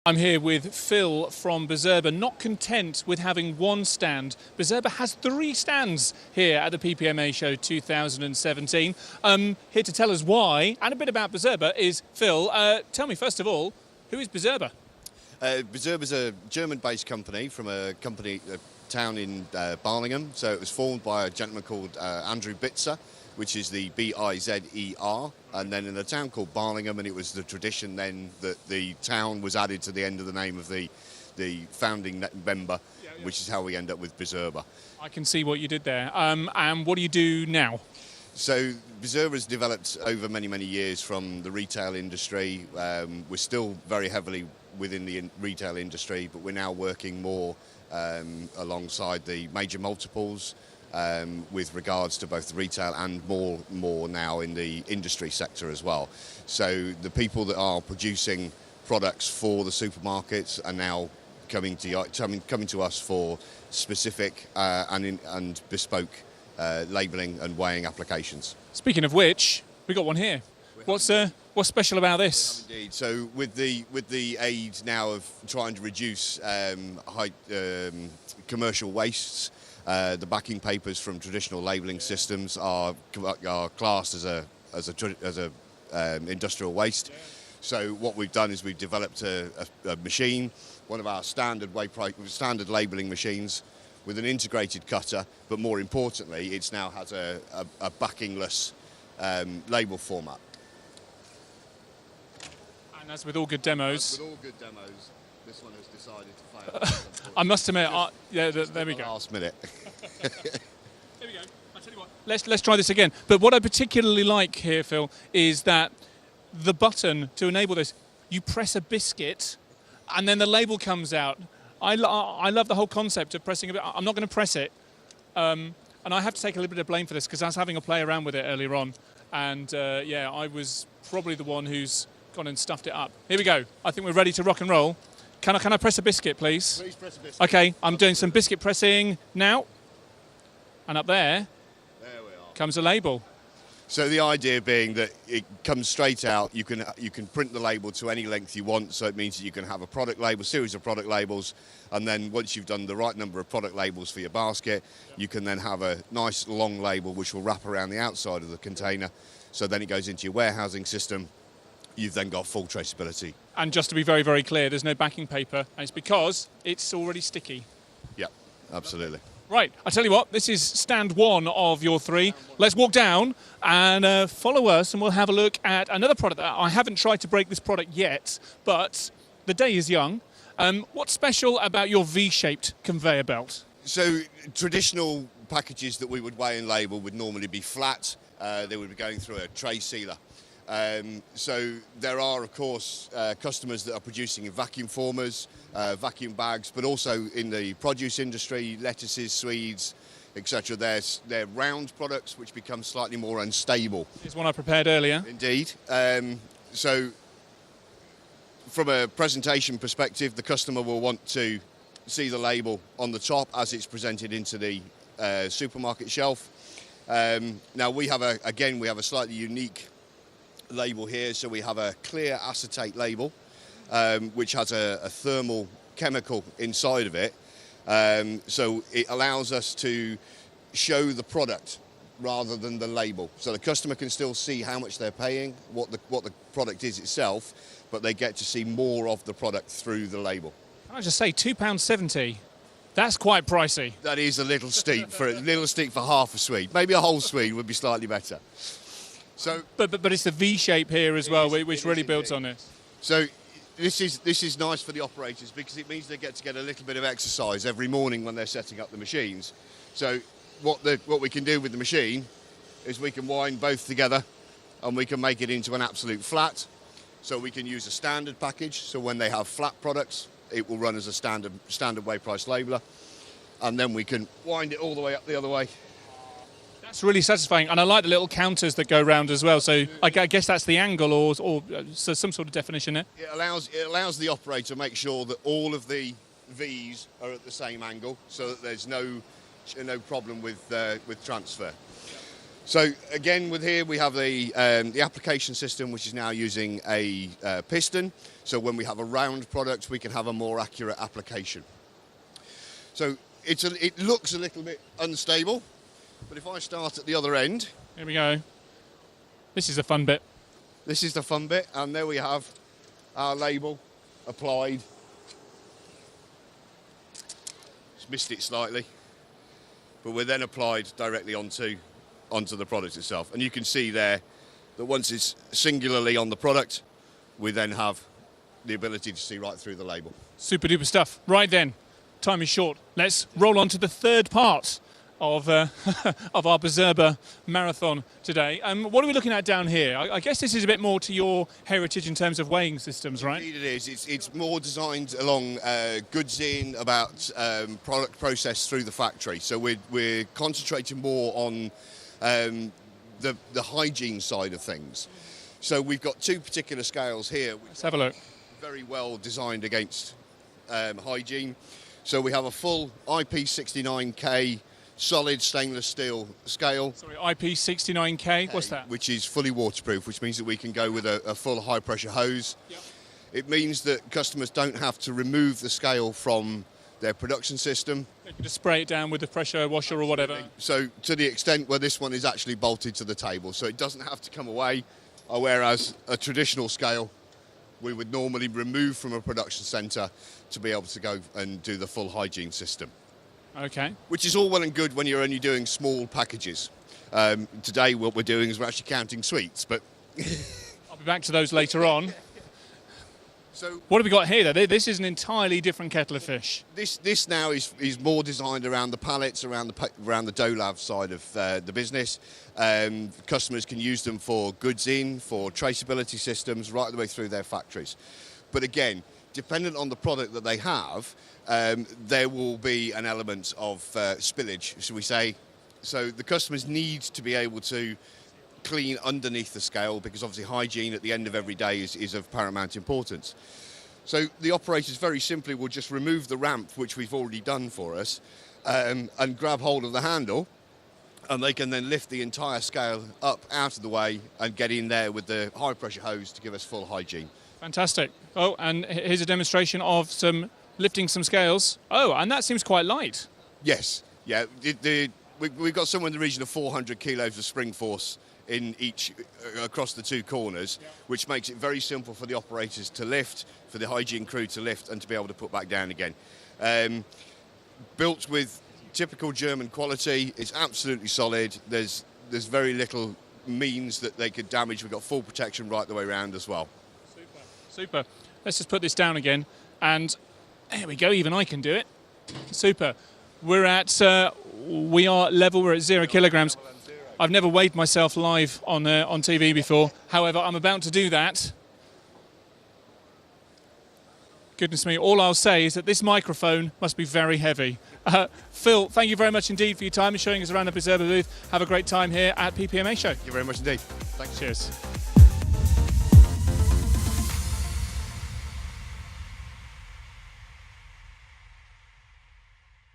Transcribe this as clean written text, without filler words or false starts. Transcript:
I'm here with Phil from Bizerba. Not content with having one stand, Bizerba has 3 stands here at the PPMA show 2017. Here to tell us why and a bit about Bizerba is Phil. Tell me first of all, who is Bizerba? Bizerba is a German-based company from a town in Barlingham. So it was formed by a gentleman called Andrew Bitzer, which is the B-I-Z-E-R, and then in a town called Barlingham, and it was the tradition then that the town was added to the end of the name of the founding member, which is how we end up with Bizerba. I can see what you did there. And what do you do now? So Bizerba has developed over many, many years from the retail industry. We're still very heavily within the retail industry, but we're now working more alongside the major multiples, with regards to both the retail and more now in the industry sector as well. So the people that are producing products for the supermarkets are now coming to us for specific and bespoke labelling and weighing applications. Speaking of which, we got one here. What's special about this? Indeed. So with the aid now of trying to reduce commercial wastes, the backing papers from traditional labelling systems are classed as a industrial waste. So what we've done is we've developed a machine, one of our standard labelling machines, with an integrated cutter, but more importantly, it now has a backingless label format. And as with all good demos, this one has decided to fail. I must admit, there we go. Last minute. There we go. I'll tell you what. Let's try this again. But what I particularly like here, Phil, is that the button to enable this, you press a biscuit, and then the label comes out. I love the whole concept of pressing a bit. I'm not going to press it, and I have to take a little bit of blame for this because I was having a play around with it earlier on, and I was probably the one who's gone and stuffed it up. Here we go. I think we're ready to rock and roll. Can I press a biscuit, please? Please press a biscuit. Okay, I'm doing some biscuit pressing now. And up there we are. Comes a label. So the idea being that it comes straight out. You can print the label to any length you want. So it means that you can have a product label, series of product labels, and then once you've done the right number of product labels for your basket, you can then have a nice long label which will wrap around the outside of the container. So then it goes into your warehousing system. You've then got full traceability. And just to be very, very clear, there's no backing paper, and it's because it's already sticky. Yeah, absolutely. Right, I tell you what, this is stand 1 of your 3. Let's walk down and follow us, and we'll have a look at another product. I haven't tried to break this product yet, but the day is young. What's special about your V-shaped conveyor belt? So traditional packages that we would weigh and label would normally be flat. They would be going through a tray sealer. So there are, of course, customers that are producing in vacuum formers, vacuum bags, but also in the produce industry, lettuces, Swedes, etc. They're round products which become slightly more unstable. Here's one I prepared earlier. Indeed. So from a presentation perspective, the customer will want to see the label on the top as it's presented into the supermarket shelf. Now we have a slightly unique label here. So we have a clear acetate label, which has a thermal chemical inside of it. So it allows us to show the product rather than the label. So the customer can still see how much they're paying, what the product is itself, but they get to see more of the product through the label. Can I just say, £2.70? That's quite pricey. That is a little steep for half a Swede. Maybe a whole Swede would be slightly better. So, but it's the V shape here as well, which really builds on it. So this is nice for the operators because it means they get a little bit of exercise every morning when they're setting up the machines. So what we can do with the machine is we can wind both together and we can make it into an absolute flat. So we can use a standard package. So when they have flat products, it will run as a standard weigh price labeler, and then we can wind it all the way up the other way. That's really satisfying, and I like the little counters that go round as well. So I guess that's the angle, or so some sort of definition there. It allows the operator to make sure that all of the V's are at the same angle, so that there's no problem with transfer. So again, with here we have the application system, which is now using a piston. So when we have a round product, we can have a more accurate application. So it looks a little bit unstable, but if I start at the other end, here we go. This is the fun bit. This is the fun bit, and there we have our label applied. Just missed it slightly, but we're then applied directly onto the product itself. And you can see there that once it's singularly on the product, we then have the ability to see right through the label. Super duper stuff. Right then, time is short. Let's roll on to the third part of of our Bizerba marathon today. What are we looking at down here? I guess this is a bit more to your heritage in terms of weighing systems, right? Indeed it is. It's more designed along goods in, about product process through the factory. So we're concentrating more on the hygiene side of things. So we've got two particular scales here. Let's have a look. Very well designed against hygiene. So we have a full IP69K solid stainless steel scale. Sorry, IP69K, what's that? Which is fully waterproof, which means that we can go with a full high pressure hose. Yep. It means that customers don't have to remove the scale from their production system. They can just spray it down with the pressure washer or whatever. So to the extent where this one is actually bolted to the table, so it doesn't have to come away, whereas a traditional scale we would normally remove from a production centre to be able to go and do the full hygiene system. Okay. Which is all well and good when you're only doing small packages. Today what we're doing is we're actually counting sweets, but... I'll be back to those later on. So what have we got here, though? This is an entirely different kettle of fish. This now is more designed around the pallets, around the DOLAV side of the business. Customers can use them for goods in, for traceability systems, right the way through their factories. But again, dependent on the product that they have, there will be an element of spillage, shall we say. So the customers need to be able to clean underneath the scale, because obviously hygiene at the end of every day is of paramount importance. So the operators very simply will just remove the ramp, which we've already done for us, and grab hold of the handle, and they can then lift the entire scale up out of the way and get in there with the high pressure hose to give us full hygiene. Fantastic. Oh, and here's a demonstration of lifting some scales. Oh, and that seems quite light. Yes. Yeah. We've got somewhere in the region of 400 kilos of spring force in each across the two corners, which makes it very simple for the operators to lift, for the hygiene crew to lift, and to be able to put back down again. Built with typical German quality, it's absolutely solid. There's very little means that they could damage. We've got full protection right the way around as well. Super. Let's just put this down again, and there we go. Even I can do it. Super. We are level. We're at 0 kilograms. I've never weighed myself live on TV before. However, I'm about to do that. Goodness me, all I'll say is that this microphone must be very heavy. Phil, thank you very much indeed for your time and showing us around the Bizerba booth. Have a great time here at PPMA Show. Thank you very much indeed. Thanks. Cheers.